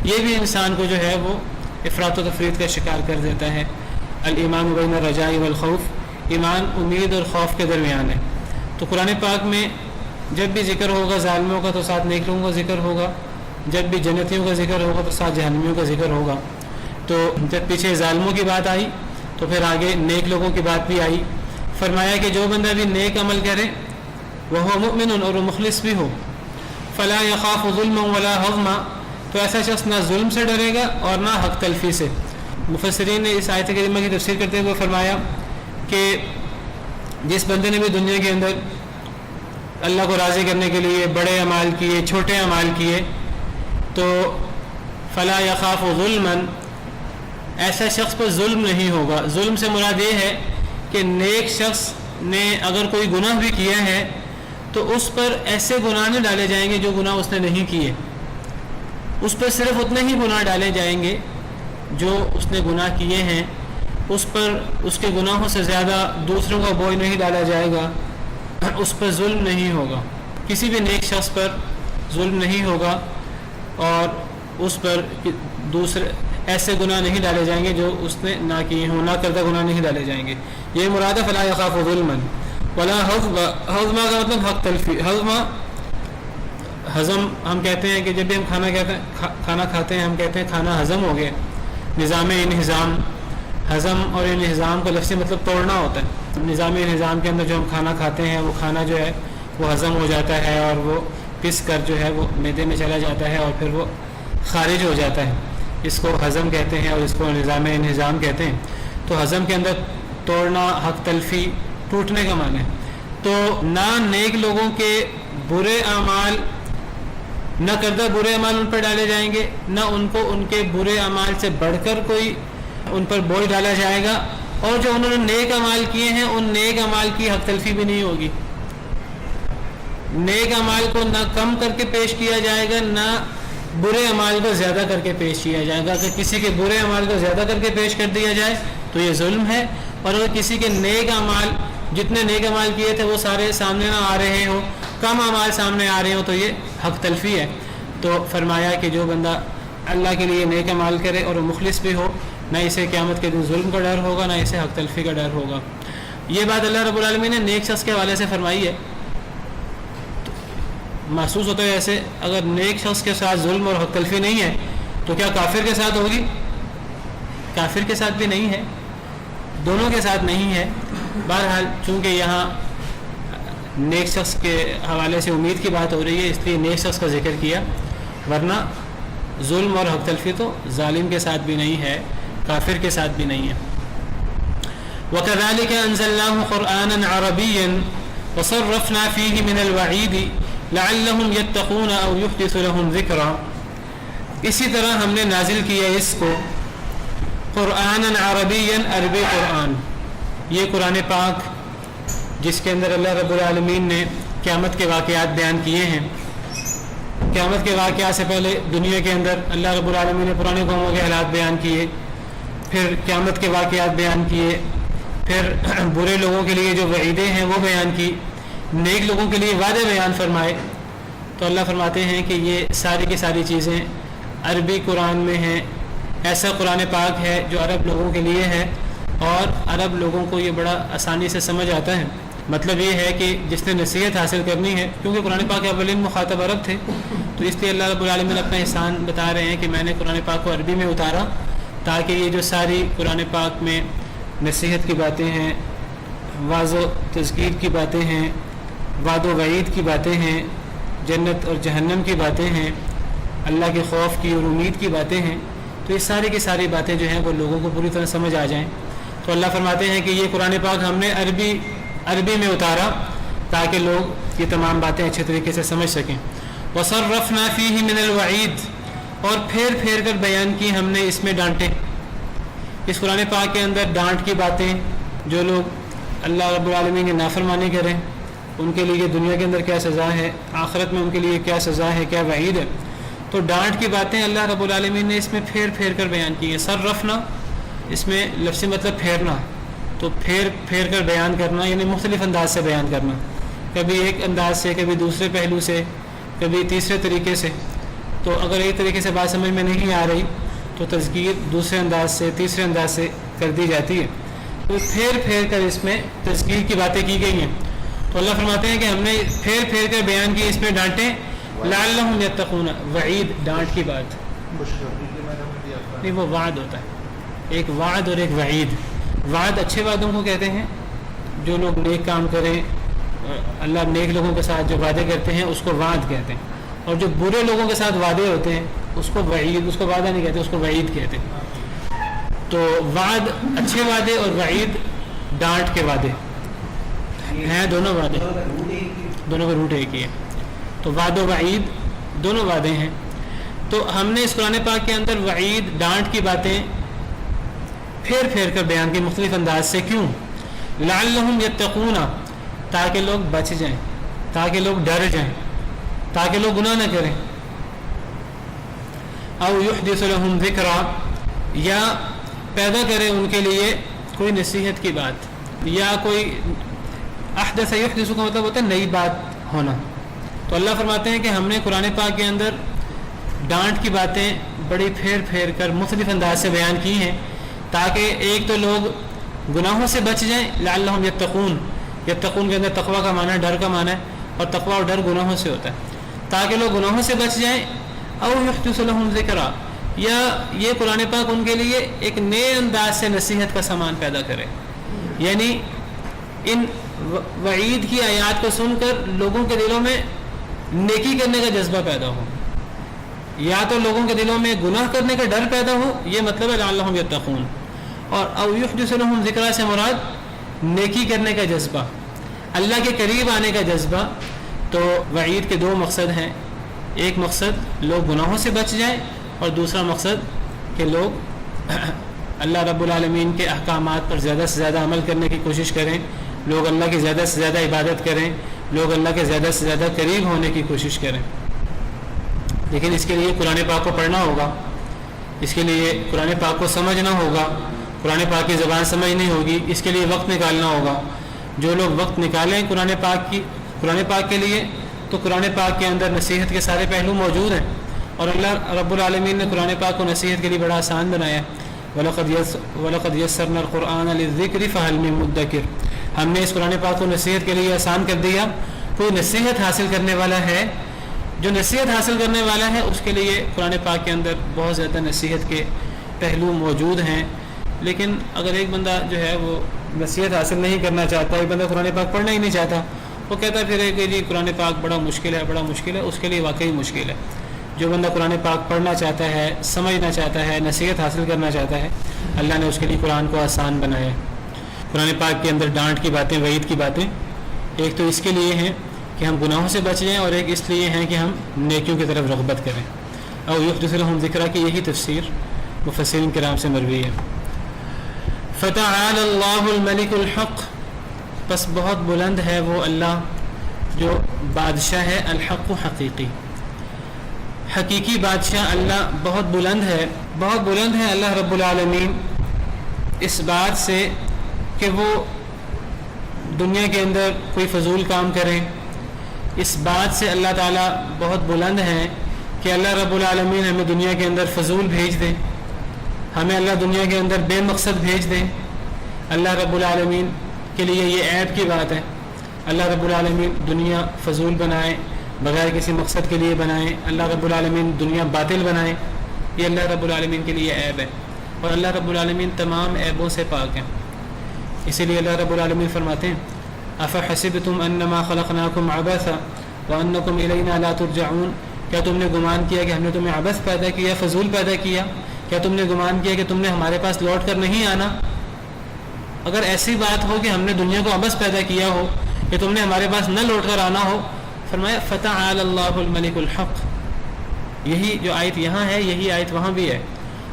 یہ بھی انسان کو جو ہے وہ افراط و تفریط کا شکار کر دیتا ہے۔ الایمان بین الرجاء والخوف، ایمان امید اور خوف کے درمیان ہے۔ تو قرآن پاک میں جب بھی ذکر ہوگا ظالموں کا تو ساتھ نیک لوگوں کا ذکر ہوگا، جب بھی جنتیوں کا ذکر ہوگا تو ساتھ جہنمیوں کا ذکر ہوگا۔ تو جب پیچھے ظالموں کی بات آئی تو پھر آگے نیک لوگوں کی بات بھی آئی۔ فرمایا کہ جو بندہ بھی نیک عمل کرے وہ مؤمن اور وہ مخلص بھی ہو، فلا یخاف ظلما ولا ہضما، تو ایسا شخص نہ ظلم سے ڈرے گا اور نہ حق تلفی سے۔ مفسرین نے اس آیت کریمہ کی تفسیر کرتے ہوئے فرمایا کہ جس بندے نے بھی دنیا کے اندر اللہ کو راضی کرنے کے لیے بڑے اعمال کیے، چھوٹے اعمال کیے، تو فلا یخاف ظلما، ایسا شخص پر ظلم نہیں ہوگا۔ ظلم سے مراد یہ ہے کہ نیک شخص نے اگر کوئی گناہ بھی کیا ہے تو اس پر ایسے گناہ نہیں ڈالے جائیں گے جو گناہ اس نے نہیں کیے، اس پر صرف اتنے ہی گناہ ڈالے جائیں گے جو اس نے گناہ کیے ہیں، اس پر اس کے گناہوں سے زیادہ دوسروں کا بوجھ نہیں ڈالا جائے گا، اس پر ظلم نہیں ہوگا۔ کسی بھی نیک شخص پر ظلم نہیں ہوگا اور اس پر دوسرے ایسے گناہ نہیں ڈالے جائیں گے جو اس نے نہ کیے ہوں، نہ کردہ گناہ نہیں ڈالے جائیں گے. یہ مراد ہے فلا یخاف ظلما ولا حظما. حظما کا مطلب حق تلفی. ہضم ہم کہتے ہیں کہ جب بھی ہم کھانا کھاتے ہیں ہم کہتے ہیں کھانا ہضم ہو گیا. نظام انہضام، ہضم اور انہضام کا لفظی مطلب توڑنا ہوتا ہے. نظام انہضام کے اندر جو ہم کھانا کھاتے ہیں وہ کھانا جو ہے وہ ہضم ہو جاتا ہے اور وہ پس کر جو ہے وہ معدے میں چلا جاتا ہے اور پھر وہ خارج ہو جاتا ہے. اس کو ہضم کہتے ہیں اور اس کو نظام انہضام کہتے ہیں. تو ہضم کے اندر توڑنا، حق تلفی، ٹوٹنے کا معنی ہے. تو نہ نیک لوگوں کے برے اعمال، نہ کردہ برے اعمال ان پر ڈالے جائیں گے، نہ ان کو ان کے برے اعمال سے بڑھ کر کوئی ان پر بوجھ ڈالا جائے گا، اور جو انہوں نے نیک اعمال کیے ہیں ان نیک اعمال کی حق تلفی بھی نہیں ہوگی. نیک اعمال کو نہ کم کر کے پیش کیا جائے گا، نہ برے اعمال کو زیادہ کر کے پیش کیا جائے گا. اگر کسی کے برے اعمال کو زیادہ کر کے پیش کر دیا جائے تو یہ ظلم ہے، اور اگر کسی کے نیک اعمال، جتنے نیک اعمال کیے تھے وہ سارے سامنے نہ آ رہے ہوں، کم اعمال سامنے آ رہے ہوں تو یہ حق تلفی ہے. تو فرمایا کہ جو بندہ اللہ کے لیے نیک اعمال کرے اور وہ مخلص بھی ہو، نہ اسے قیامت کے دن ظلم کا ڈر ہوگا، نہ اسے حق تلفی کا ڈر ہوگا. یہ بات اللہ رب العالمین نے نیک شخص کے حوالے سے فرمائی ہے. محسوس ہوتا ہے ایسے اگر نیک شخص کے ساتھ ظلم اور حق تلفی نہیں ہے تو کیا کافر کے ساتھ ہوگی؟ کافر کے ساتھ بھی نہیں ہے، دونوں کے ساتھ نہیں ہے. بہرحال چونکہ یہاں نیک شخص کے حوالے سے امید کی بات ہو رہی ہے اس لیے نیک شخص کا ذکر کیا، ورنہ ظلم اور حق تلفی تو ظالم کے ساتھ بھی نہیں ہے، کافر کے ساتھ بھی نہیں ہے. وَكَذَلِكَ أَنزَلْنَاهُ قُرْآنًا عَرَبِيًّا وَصَرَّفْنَا فِيهِ مِنَ الْوَعِيدِ لَعَلَّهُمْ يَتَّقُونَ أَوْ يُحْدِثُ لَهُمْ ذِكْرًا. اسی طرح ہم نے نازل کیا اس کو قرآنًا عربیًا، عربی قرآن. یہ قرآن پاک جس کے اندر اللہ رب العالمین نے قیامت کے واقعات بیان کیے ہیں. قیامت کے واقعات سے پہلے دنیا کے اندر اللہ رب العالمین نے پرانی قوموں کے حالات بیان کیے، پھر قیامت کے واقعات بیان کیے، پھر برے لوگوں کے لیے جو وعیدیں ہیں وہ بیان کی، نیک لوگوں کے لیے وعدے بیان فرمائے. تو اللہ فرماتے ہیں کہ یہ ساری کی ساری چیزیں عربی قرآن میں ہیں. ایسا قرآن پاک ہے جو عرب لوگوں کے لیے ہے اور عرب لوگوں کو یہ بڑا آسانی سے سمجھ آتا ہے. مطلب یہ ہے کہ جس نے نصیحت حاصل کرنی ہے، کیونکہ قرآن پاک کے اولین مخاطب عرب تھے، تو اس لیے اللہ رب العالمین اپنا احسان بتا رہے ہیں کہ میں نے قرآن پاک کو عربی میں اتارا تاکہ یہ جو ساری قرآن پاک میں نصیحت کی باتیں ہیں، واعظ و تذکیر کی باتیں ہیں، وعد و وعید کی باتیں ہیں، جنت اور جہنم کی باتیں ہیں، اللہ کے خوف کی اور امید کی باتیں ہیں، تو یہ ساری کی ساری باتیں جو ہیں وہ لوگوں کو پوری طرح سمجھ آ جائیں. تو اللہ فرماتے ہیں کہ یہ قرآن پاک ہم نے عربی میں اتارا تاکہ لوگ یہ تمام باتیں اچھے طریقے سے سمجھ سکیں. وَصَرَّفْنَا فِيهِ مِنَ الْوَعِيدِ، اور پھیر پھیر کر بیان کی ہم نے اس میں ڈانٹیں. اس قرآن پاک کے اندر ڈانٹ کی باتیں، جو لوگ اللہ رب العالمین کی نافرمانی کریں ان کے لیے دنیا کے اندر کیا سزا ہے، آخرت میں ان کے لیے کیا سزا ہے، کیا وعید ہے. تو ڈانٹ کی باتیں اللہ رب العالمین نے اس میں پھیر پھیر کر بیان کی ہیں. صرفنا اس میں لفظی مطلب پھیرنا، تو پھیر پھیر کر بیان کرنا یعنی مختلف انداز سے بیان کرنا، کبھی ایک انداز سے، کبھی دوسرے پہلو سے، کبھی تیسرے طریقے سے. تو اگر ایک طریقے سے بات سمجھ میں نہیں آ رہی تو تذکیر دوسرے انداز سے، تیسرے انداز سے کر دی جاتی ہے. تو پھیر پھیر کر اس میں تذکیر کی باتیں کی گئی ہیں. تو اللہ فرماتے ہیں کہ ہم نے پھیر پھیر کر بیان کی اس میں ڈانٹیں، لعلہم یتقون، وعید ڈانٹ کی بات نہیں، وہ وعد ہوتا ہے، ایک وعد اور ایک وعید. وعد اچھے وعدوں کو کہتے ہیں، جو لوگ نیک کام کریں، اللہ نیک لوگوں کے ساتھ جو وعدے کرتے ہیں اس کو وعد کہتے ہیں، اور جو برے لوگوں کے ساتھ وعدے ہوتے ہیں اس کو وعید، اس کو وعدہ نہیں کہتے، اس کو وعید کہتے ہیں. تو وعد اچھے وعدے اور وعید ڈانٹ کے وعدے ہیں، دونوں وعدے، دونوں کا روٹ ایک ہی ہے. تو وعد و وعید دونوں وعدے ہیں. تو ہم نے اس قرآن پاک کے اندر وعید، ڈانٹ کی باتیں پھیر پھیر کر بیان کی مختلف انداز سے. کیوں؟ لعلہم یتقون، تاکہ لوگ بچ جائیں، تاکہ لوگ ڈر جائیں، تاکہ لوگ گناہ نہ کریں. او یحدث لہم ذکرا، یا پیدا کرے ان کے لیے کوئی نصیحت کی بات، یا کوئی احدث یحدث کا مطلب ہوتا ہے نئی بات ہونا، تو اللہ فرماتے ہیں کہ ہم نے قرآن پاک کے اندر ڈانٹ کی باتیں بڑی پھیر پھیر کر مختلف انداز سے بیان کی ہیں تاکہ ایک تو لوگ گناہوں سے بچ جائیں، لعلہم یتقون، یتقون کے اندر تقوی کا معنی ہے، ڈر کا معنی ہے، اور تقوی اور ڈر گناہوں سے ہوتا ہے، تاکہ لوگ گناہوں سے بچ جائیں، او یحدث لہم ذکرا، یا یہ قرآن پاک ان کے لیے ایک نئے انداز سے نصیحت کا سامان پیدا کرے، یعنی ان وعید کی آیات کو سن کر لوگوں کے دلوں میں نیکی کرنے کا جذبہ پیدا ہو، یا تو لوگوں کے دلوں میں گناہ کرنے کا ڈر پیدا ہو، یہ مطلب ہے لعلہم یتقون، اور او یحدث لہم ذکرا سے مراد نیکی کرنے کا جذبہ، اللہ کے قریب آنے کا جذبہ۔ تو وعید کے دو مقصد ہیں، ایک مقصد لوگ گناہوں سے بچ جائیں، اور دوسرا مقصد کہ لوگ اللہ رب العالمین کے احکامات پر زیادہ سے زیادہ عمل کرنے کی کوشش کریں، لوگ اللہ کی زیادہ سے زیادہ عبادت کریں، لوگ اللہ کے زیادہ سے زیادہ قریب ہونے کی کوشش کریں۔ لیکن اس کے لیے قرآن پاک کو پڑھنا ہوگا، اس کے لیے قرآن پاک کو سمجھنا ہوگا، قرآن پاک کی زبان سمجھنی ہوگی، اس کے لیے وقت نکالنا ہوگا۔ جو لوگ وقت نکالیں قرآن پاک کے لیے، تو قرآن پاک کے اندر نصیحت کے سارے پہلو موجود ہیں، اور اللہ رب العالمین نے قرآن پاک کو نصیحت کے لیے بڑا آسان بنایا۔ وَلَقَدْ يَسَّرْنَا الْقُرْآنَ لِلذِّكْرِ فَهَلْ مِن مُدَّكِرٍ، ہم نے اس قرآن پاک کو نصیحت کے لیے آسان کر دیا، کوئی نصیحت حاصل کرنے والا ہے، جو نصیحت حاصل کرنے والا ہے اس کے لیے قرآن پاک کے اندر بہت زیادہ نصیحت کے پہلو موجود ہیں۔ لیکن اگر ایک بندہ جو ہے وہ نصیحت حاصل نہیں کرنا چاہتا، ایک بندہ قرآن پاک پڑھنا ہی نہیں چاہتا، وہ کہتا پھر ہے کہ جی قرآن پاک بڑا مشکل ہے، اس کے لیے واقعی مشکل ہے۔ جو بندہ قرآن پاک پڑھنا چاہتا ہے، سمجھنا چاہتا ہے، نصیحت حاصل کرنا چاہتا ہے، اللہ نے اس کے لیے قرآن کو آسان بنایا ہے۔ قرآن پاک کے اندر ڈانٹ کی باتیں، وعید کی باتیں، ایک تو اس کے لیے ہیں کہ ہم گناہوں سے بچ جائیں، اور ایک اس لیے ہیں کہ ہم نیکیوں کی طرف رغبت کریں۔ او یحدث لہم ذکرا کی یہی تفسیر مفسرین کرام سے مروی ہے۔ فتعالی اللہ الملک الحق، پس بہت بلند ہے وہ اللہ جو بادشاہ ہے، الحق حقیقی، حقیقی بادشاہ اللہ بہت بلند ہے اللہ رب العالمین اس بات سے کہ وہ دنیا کے اندر کوئی فضول کام کریں، اس بات سے اللہ تعالیٰ بہت بلند ہے کہ اللہ رب العالمین ہمیں دنیا کے اندر فضول بھیج دیں، ہمیں اللہ دنیا کے اندر بے مقصد بھیج دیں۔ اللہ رب العالمین کے لیے یہ عیب کی بات ہے، اللہ رب العالمین دنیا فضول بنائے، بغیر کسی مقصد کے لیے بنائیں، اللہ رب العالمین دنیا باطل بنائے، یہ اللہ رب العالمین کے لیے عیب ہے، اور اللہ رب العالمین تمام عیبوں سے پاک ہیں۔ اسی لیے اللہ رب العالمین فرماتے ہیں افحسبتم انما خلقناکم عبثا وانکم الینا لا ترجعون، کیا تم نے گمان کیا کہ ہم نے تمہیں عبث پیدا کیا، فضول پیدا کیا؟ کیا تم نے گمان کیا کہ تم نے ہمارے پاس لوٹ کر نہیں آنا؟ اگر ایسی بات ہو کہ ہم نے دنیا کو عبث پیدا کیا ہو کہ تم نے ہمارے پاس نہ لوٹ کر آنا ہو، فرمایا فتعالی اللہ الملک الحق، یہی جو آیت یہاں ہے یہی آیت وہاں بھی ہے،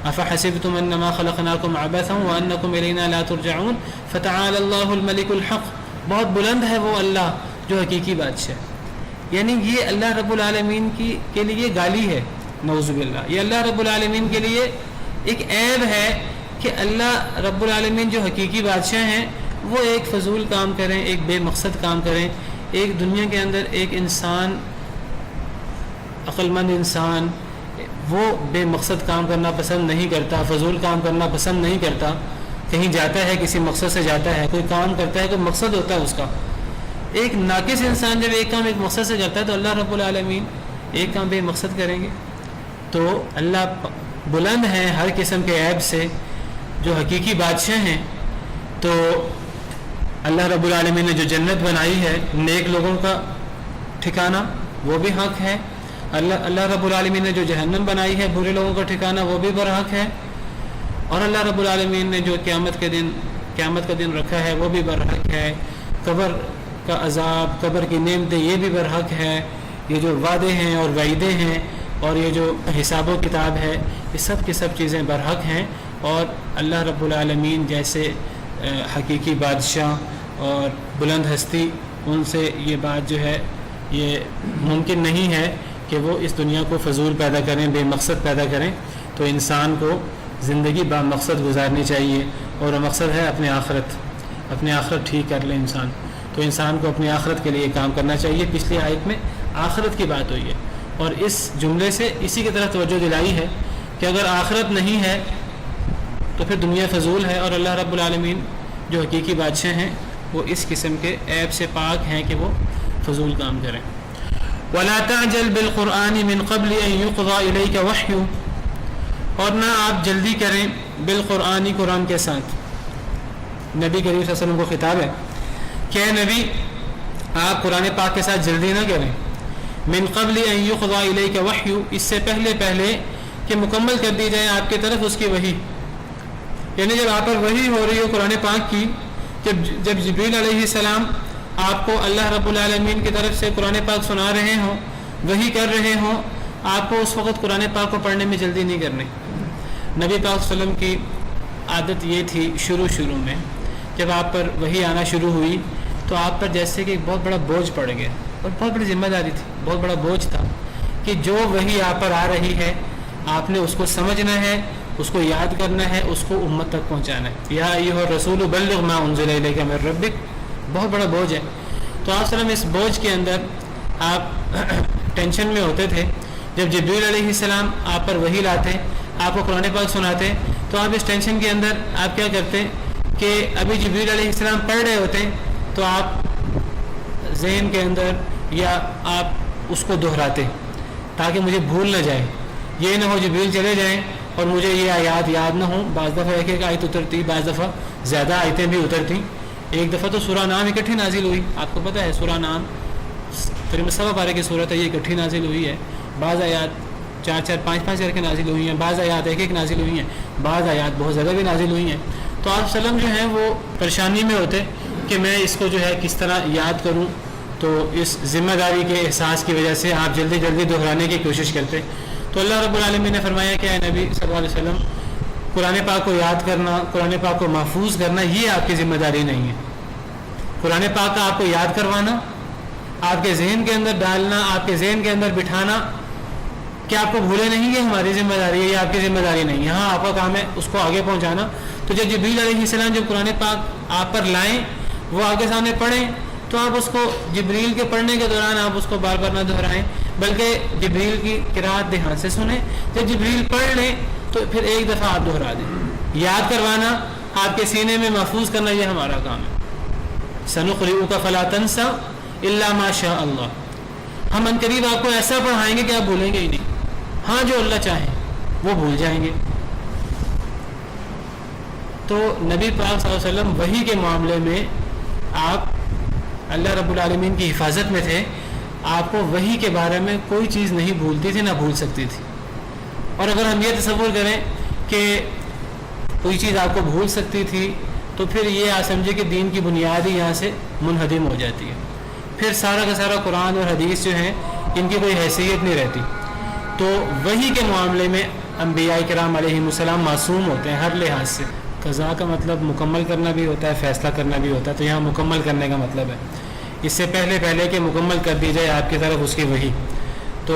افحسبتم انما خلقناکم عبثا وانکم الینا لا ترجعون فتعالی اللہ الملک الحق، بہت بلند ہے وہ اللہ جو حقیقی بادشاہ، یعنی یہ اللہ رب العالمین کے لیے گالی ہے، نعوذ باللہ، یہ اللہ رب العالمین کے لیے ایک عیب ہے کہ اللہ رب العالمین جو حقیقی بادشاہ ہیں وہ ایک فضول کام کریں، ایک بے مقصد کام کریں۔ ایک دنیا کے اندر ایک انسان، عقل مند انسان، وہ بے مقصد کام کرنا پسند نہیں کرتا، فضول کام کرنا پسند نہیں کرتا، کہیں جاتا ہے کسی مقصد سے جاتا ہے، کوئی کام کرتا ہے کوئی مقصد ہوتا ہے اس کا۔ ایک ناقص انسان جب ایک کام ایک مقصد سے جاتا ہے تو اللہ رب العالمین ایک کام بے مقصد کریں گے؟ تو اللہ بلند ہیں ہر قسم کے عیب سے، جو حقیقی بادشاہ ہیں۔ تو اللہ رب العالمین نے جو جنت بنائی ہے نیک لوگوں کا ٹھکانہ وہ بھی حق ہے، اللہ رب العالمین نے جو جہنم بنائی ہے برے لوگوں کا ٹھکانہ وہ بھی برحق ہے، اور اللہ رب العالمین نے جو قیامت کا دن رکھا ہے وہ بھی برحق ہے، قبر کا عذاب، قبر کی نعمتیں یہ بھی برحق ہے، یہ جو وعدے ہیں اور وعیدیں ہیں اور یہ جو حساب و کتاب ہے یہ سب کی سب چیزیں برحق ہیں، اور اللہ رب العالمین جیسے حقیقی بادشاہ اور بلند ہستی ان سے یہ بات جو ہے یہ ممکن نہیں ہے کہ وہ اس دنیا کو فضول پیدا کریں، بے مقصد پیدا کریں۔ تو انسان کو زندگی با مقصد گزارنی چاہیے، اور وہ مقصد ہے اپنی آخرت ٹھیک کر لے انسان، تو انسان کو اپنی آخرت کے لیے کام کرنا چاہیے۔ پچھلی آیت میں آخرت کی بات ہوئی ہے، اور اس جملے سے اسی کی طرف توجہ دلائی ہے کہ اگر آخرت نہیں ہے تو پھر دنیا فضول ہے، اور اللہ رب العالمین جو حقیقی بادشاہ ہیں وہ اس قسم کے عیب سے پاک ہیں کہ وہ فضول کام کریں۔ وَلَا تَعْجَلْ بِالْقُرْآنِ مِنْ قَبْلِ أَنْ يُقْضَى إِلَيْكَ وَحْيُ، اور نہ آپ جلدی کریں بالقرآنی، قرآن کے ساتھ۔ نبی کریم صلی اللہ علیہ وسلم کو خطاب ہے کہ اے نبی آپ قرآن پاک کے ساتھ جلدی نہ کریں، من قبل ان یقضى الیک وحی، اس سے پہلے کہ مکمل کر دی جائے آپ کی طرف اس کی وحی، یعنی جب آپ پر وحی ہو رہی ہو قرآن پاک کی، جب جبریل علیہ السلام آپ کو اللہ رب العالمین کی طرف سے قرآن پاک سنا رہے ہوں، وحی کر رہے ہوں، آپ کو اس وقت قرآن پاک کو پڑھنے میں جلدی نہیں کرنی۔ نبی پاک صلی اللہ علیہ وسلم کی عادت یہ تھی شروع میں جب آپ پر وحی آنا شروع ہوئی تو آپ پر جیسے کہ ایک بہت بڑا بوجھ پڑ گیا، اور بہت بڑی ذمہ داری تھی، بہت بڑا بوجھ تھا کہ جو وحی آپ پر آ رہی ہے آپ نے اس کو سمجھنا ہے، اس کو یاد کرنا ہے، اس کو امت تک پہنچانا ہے۔ یا ایھا الرسول بلغ ما انزل الیک من ربک، بہت بڑا بوجھ ہے۔ تو آپ صلی اللہ علیہ وسلم اس بوجھ کے اندر آپ ٹینشن میں ہوتے تھے۔ جب جبریل علیہ السلام آپ پر وحی لاتے، آپ کو قرآن پاک سناتے، تو آپ اس ٹینشن کے اندر آپ کیا کرتے کہ ابھی جبریل علیہ السلام پڑھ رہے ہوتے تو آپ ذہن کے اندر یا آپ اس کو دہراتے تاکہ مجھے بھول نہ جائے، یہ نہ ہو جبریل چلے جائیں اور مجھے یہ آیات یاد نہ ہوں۔ بعض دفعہ ایک آیت اترتی، بعض دفعہ زیادہ آیتیں بھی اترتی۔ ایک دفعہ تو سورہ نام اکٹھی نازل ہوئی، آپ کو پتہ ہے سورہ نام تقریباً 100 پارے کی صورت ہے، یہ اکٹھی نازل ہوئی ہے۔ بعض آیات 4 5 کر کے نازل ہوئی ہیں، بعض آیات ایک نازل ہوئی ہیں، بعض آیات بہت زیادہ بھی نازل ہوئی ہیں۔ تو آپ وسلم جو ہیں وہ پریشانی میں ہوتے کہ میں اس کو جو ہے کس طرح یاد کروں، تو اس ذمہ داری کے احساس کی وجہ سے آپ جلدی دہرانے کی کوشش کرتے۔ تو اللہ رب العالمین نے فرمایا کہ اے نبی صلی اللہ علیہ وسلم قرآن پاک کو یاد کرنا، قرآن پاک کو محفوظ کرنا یہ آپ کی ذمہ داری نہیں ہے۔ قرآن پاک کا آپ کو یاد کروانا، آپ کے ذہن کے اندر ڈالنا، آپ کے ذہن کے اندر بٹھانا کہ آپ کو بھولے نہیں، یہ ہماری ذمہ داری ہے، یہ آپ کی ذمہ داری نہیں ہے۔ یہاں آپ کا کام ہے اس کو آگے پہنچانا۔ تو جب جبریل علیہ السلام جب قرآن پاک آپ پر لائیں، وہ آگے سامنے پڑھیں، تو آپ اس کو جبریل کے پڑھنے کے دوران آپ اس کو بار بار نہ دہرائیں، بلکہ جبریل کی قرات دھیان سے سنیں۔ جب جبریل پڑھ لیں تو پھر ایک دفعہ آپ دہرا دیں۔ یاد کروانا، آپ کے سینے میں محفوظ کرنا، یہ ہمارا کام ہے۔ سنقرئک فلا تنسى الا ما شاء اللہ، ہم عنقریب آپ کو ایسا پڑھائیں گے کہ آپ بھولیں گے ہی نہیں، ہاں جو اللہ چاہے وہ بھول جائیں گے۔ تو نبی پاک صلی اللہ علیہ وسلم وحی کے معاملے میں آپ اللہ رب العالمین کی حفاظت میں تھے، آپ کو وحی کے بارے میں کوئی چیز نہیں بھولتی تھی، نہ بھول سکتی تھی۔ اور اگر ہم یہ تصور کریں کہ کوئی چیز آپ کو بھول سکتی تھی تو پھر یہ آپ سمجھے کہ دین کی بنیاد ہی یہاں سے منہدم ہو جاتی ہے، پھر سارا کا سارا قرآن اور حدیث جو ہیں ان کی کوئی حیثیت نہیں رہتی۔ تو وحی کے معاملے میں انبیاء کرام علیہم السلام معصوم ہوتے ہیں ہر لحاظ سے۔ قضاء کا مطلب مکمل کرنا بھی ہوتا ہے، فیصلہ کرنا بھی ہوتا ہے، تو یہاں مکمل کرنے کا مطلب ہے اس سے پہلے کہ مکمل کر دی جائے آپ کی طرف اس کی وحی۔ تو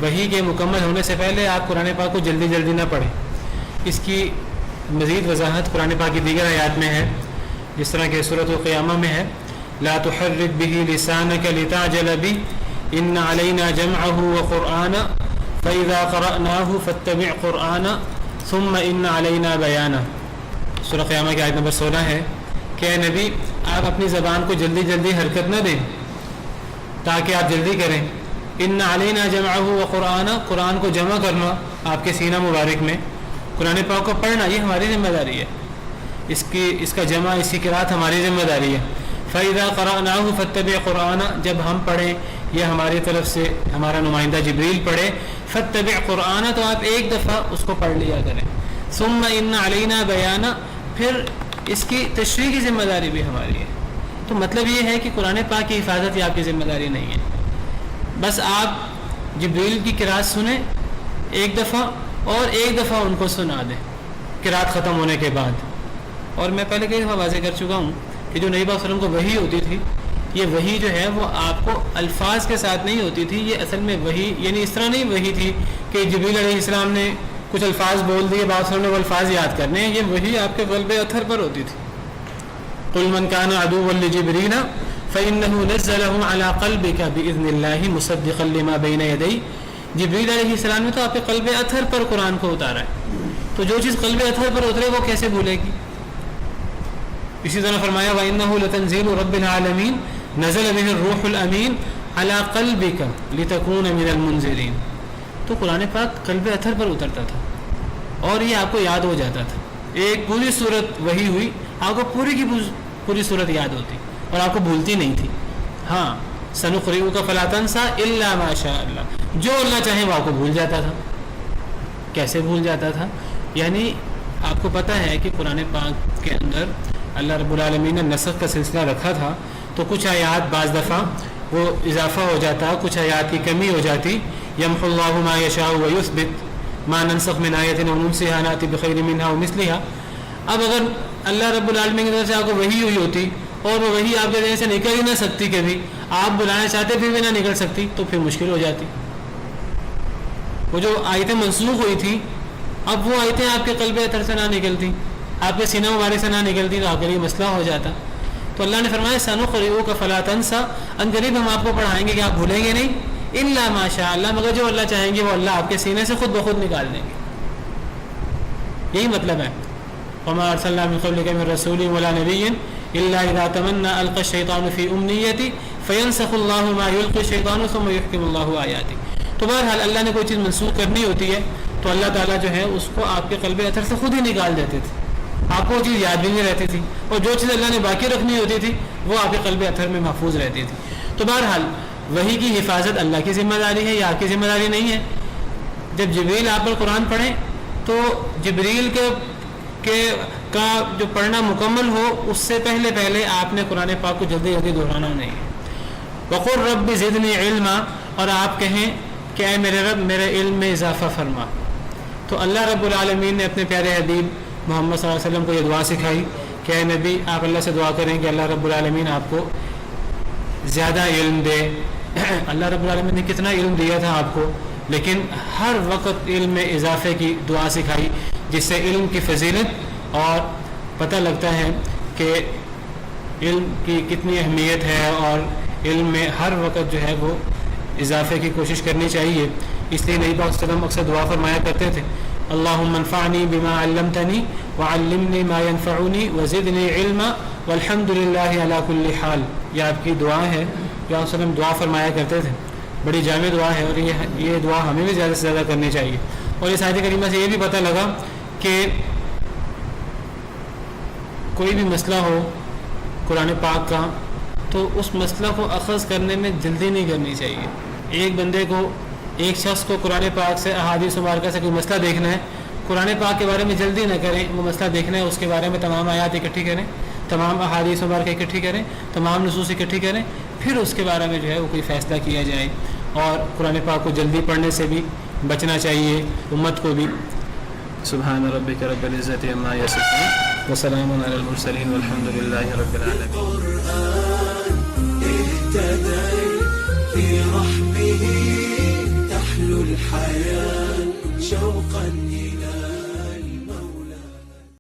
وحی کے مکمل ہونے سے پہلے آپ قرآن پاک کو جلدی نہ پڑھیں۔ اس کی مزید وضاحت قرآن پاک کی دیگر آیات میں ہے، جس طرح کہ سورۃ القیامہ میں ہے لا تحرک به لسانک لتعجل به ان علینا جمعه وقرآنا فاذا قرأناه فاتبع قرآنا ثم ان علینا بیانا۔ سورہ قیامہ کی آیت نمبر 16 ہے کہ اے نبی آپ اپنی زبان کو جلدی حرکت نہ دیں تاکہ آپ جلدی کریں۔ ان علینا جمعه وقرآنا، قرآن کو جمع کرنا آپ کے سینہ مبارک میں، قرآن پاک کو پڑھنا یہ ہماری ذمہ داری ہے، اس کا جمع، اس کی قرات ہماری ذمہ داری ہے۔ فَإِذَا قَرَأْنَاهُ فَاتَّبِعْ قُرْآنَ، جب ہم پڑھیں یہ ہماری طرف سے ہمارا نمائندہ جبریل پڑھے، فَاتَّبِعْ قُرْآنَ تو آپ ایک دفعہ اس کو پڑھ لیا کریں۔ ثُمَّ إِنَّ عَلَيْنَا بَيَانَ، پھر اس کی تشریح کی ذمہ داری بھی ہماری ہے۔ تو مطلب یہ ہے کہ قرآن پاک کی حفاظت یہ آپ کی ذمہ داری نہیں ہے، بس آپ جبریل کی قرات سنیں ایک دفعہ اور ایک دفعہ ان کو سنا دیں قرات ختم ہونے کے بعد۔ اور میں پہلے کئی دفعہ واضح کر چکا ہوں کہ جو نبی پاک صلی اللہ علیہ وسلم کو وحی ہوتی تھی، یہ وحی جو ہے وہ آپ کو الفاظ کے ساتھ نہیں ہوتی تھی، یہ اصل میں وحی یعنی اس طرح نہیں وحی تھی کہ جبریل علیہ السلام نے کچھ الفاظ بول دیے، بعض نے وہ الفاظ یاد کرنے ہیں، یہ وحی آپ کے قلب اطہر پر ہوتی تھی۔ قل من کان عدوا لجبریل فإنه نزله على قلبك بإذن الله مصدقا لما بين يديه. جبریل علیہ السلام نے تو آپ کے قلب اطہر پر قرآن کو اتارا ہے، تو جو چیز قلب اطہر پر اترے وہ کیسے بھولے گی؟ اسی طرح فرمایا وَإِنَّهُ لَتَنزِيلُ رَبِّ الْعَالَمِينَ نَزَلَ بِهِ الرُّوحُ الْأَمِينُ عَلَى قَلْبِكَ لِتَكُونَ مِنَ الْمُنذِرِينَ. تو قرآن پاک قلب اطہر پر اترتا تھا اور یہ آپ کو یاد ہو جاتا تھا. ایک پوری صورت وہی ہوئی، آپ کو پوری کی پوری صورت یاد ہوتی اور آپ کو بھولتی نہیں تھی. ہاں سنقرئک فلا تنسى الا ما شاء اللہ، جو اللہ چاہے وہ آپ کو بھول جاتا تھا. کیسے بھول جاتا تھا؟ یعنی آپ کو پتہ ہے کہ قرآن پاک کے اندر اللہ رب العالمین نے نسخ کا سلسلہ رکھا تھا، تو کچھ آیات بعض دفعہ وہ اضافہ ہو جاتا، کچھ آیات کی کمی ہو جاتی. یمحو اللہ ما یشاء ویثبت ما ننسخ من آیۃ او ننسها نأتی بخیر منها او مثلها. اب اگر اللہ رب العالمین کی طرف سے آپ کو وحی ہوئی ہوتی اور وہ وحی آپ کے ذہن سے نکل ہی نہ سکتی، کبھی آپ بلانا چاہتے پھر بھی نہ نکل سکتی، تو پھر مشکل ہو جاتی. وہ جو آیتیں منسوخ ہوئی تھیں، اب وہ آیتیں آپ کے قلب اطہر سے نہ نکلتی، آپ کے سینہ مبارک سے نہ نکلتی، تو آپ کے لیے مسئلہ ہو جاتا. تو اللہ نے فرمایا سنقرئک فلا تنسى، ان قریب ہم آپ کو پڑھائیں گے کہ آپ بھولیں گے نہیں، الا ما شاء اللہ، مگر جو اللہ چاہیں گے وہ اللہ آپ کے سینے سے خود بخود نکال دیں گے. یہی مطلب ہے وما ارسلنا من قبلک من رسول ولا نبی الا اذا تمنى القى الشیطان فی امنیته فینسخ اللہ ما یلقی الشیطان ثم یحکم اللہ آیاته. تو بہرحال اللہ نے کوئی چیز منسوخ کرنی ہوتی ہے تو اللہ تعالیٰ جو ہے اس کو آپ کے قلب اطہر سے خود ہی نکال دیتے تھے، آپ کو وہ چیز یاد بھی نہیں رہتی تھی، اور جو چیز اللہ نے باقی رکھنی ہوتی تھی وہ آپ کے قلب اطہر میں محفوظ رہتی تھی. تو بہرحال وحی کی حفاظت اللہ کی ذمہ داری ہے، یا آپ کی ذمہ داری نہیں ہے. جب جبریل آپ پر قرآن پڑھیں تو جبریل کا جو پڑھنا مکمل ہو اس سے پہلے آپ نے قرآن پاک کو جلدی جلدی دہرانا نہیں ہے. وقل رب زدنی علما، اور آپ کہیں کہ اے میرے رب میرے علم میں اضافہ فرما. تو اللہ رب العالمین نے اپنے پیارے حبیب محمد صلی اللہ علیہ وسلم کو یہ دعا سکھائی کہ اے نبی آپ اللہ سے دعا کریں کہ اللہ رب العالمین آپ کو زیادہ علم دے. اللہ رب العالمین نے کتنا علم دیا تھا آپ کو، لیکن ہر وقت علم میں اضافے کی دعا سکھائی، جس سے علم کی فضیلت اور پتہ لگتا ہے کہ علم کی کتنی اہمیت ہے، اور علم میں ہر وقت جو ہے وہ اضافے کی کوشش کرنی چاہیے. اس لیے نبی پاک صلی اللہ علیہ وسلم اکثر دعا فرمایا کرتے تھے اللہم انفعنی بما علمتنی وعلمنی ما ینفعنی وزدنی علما والحمد للہ علی کل حال. یہ آپ کی دعا ہے جو آپ صلی اللہ علیہ وسلم دعا فرمایا کرتے تھے. بڑی جامع دعا ہے، اور یہ دعا ہمیں بھی زیادہ سے زیادہ کرنی چاہیے. اور اس آیت کریمہ سے یہ بھی پتہ لگا کہ کوئی بھی مسئلہ ہو قرآن پاک کا تو اس مسئلہ کو اخذ کرنے میں جلدی نہیں کرنی چاہیے. ایک بندے کو، ایک شخص کو قرآن پاک سے احادیث مبارکہ سے کوئی مسئلہ دیکھنا ہے، قرآن پاک کے بارے میں جلدی نہ کریں. وہ مسئلہ دیکھنا ہے، اس کے بارے میں تمام آیات اکٹھی کریں، تمام احادیث مبارکہ اکٹھی کریں، تمام نصوص اکٹھی کریں، پھر اس کے بارے میں جو ہے وہ کوئی فیصلہ کیا جائے. اور قرآن پاک کو جلدی پڑھنے سے بھی بچنا چاہیے امت کو بھی. سبحان ربک رب العزت عما یصفون وسلام علی المرسلین والحمد للہ رب العالمین. في رحمه تحلو الحياة شوقا إلى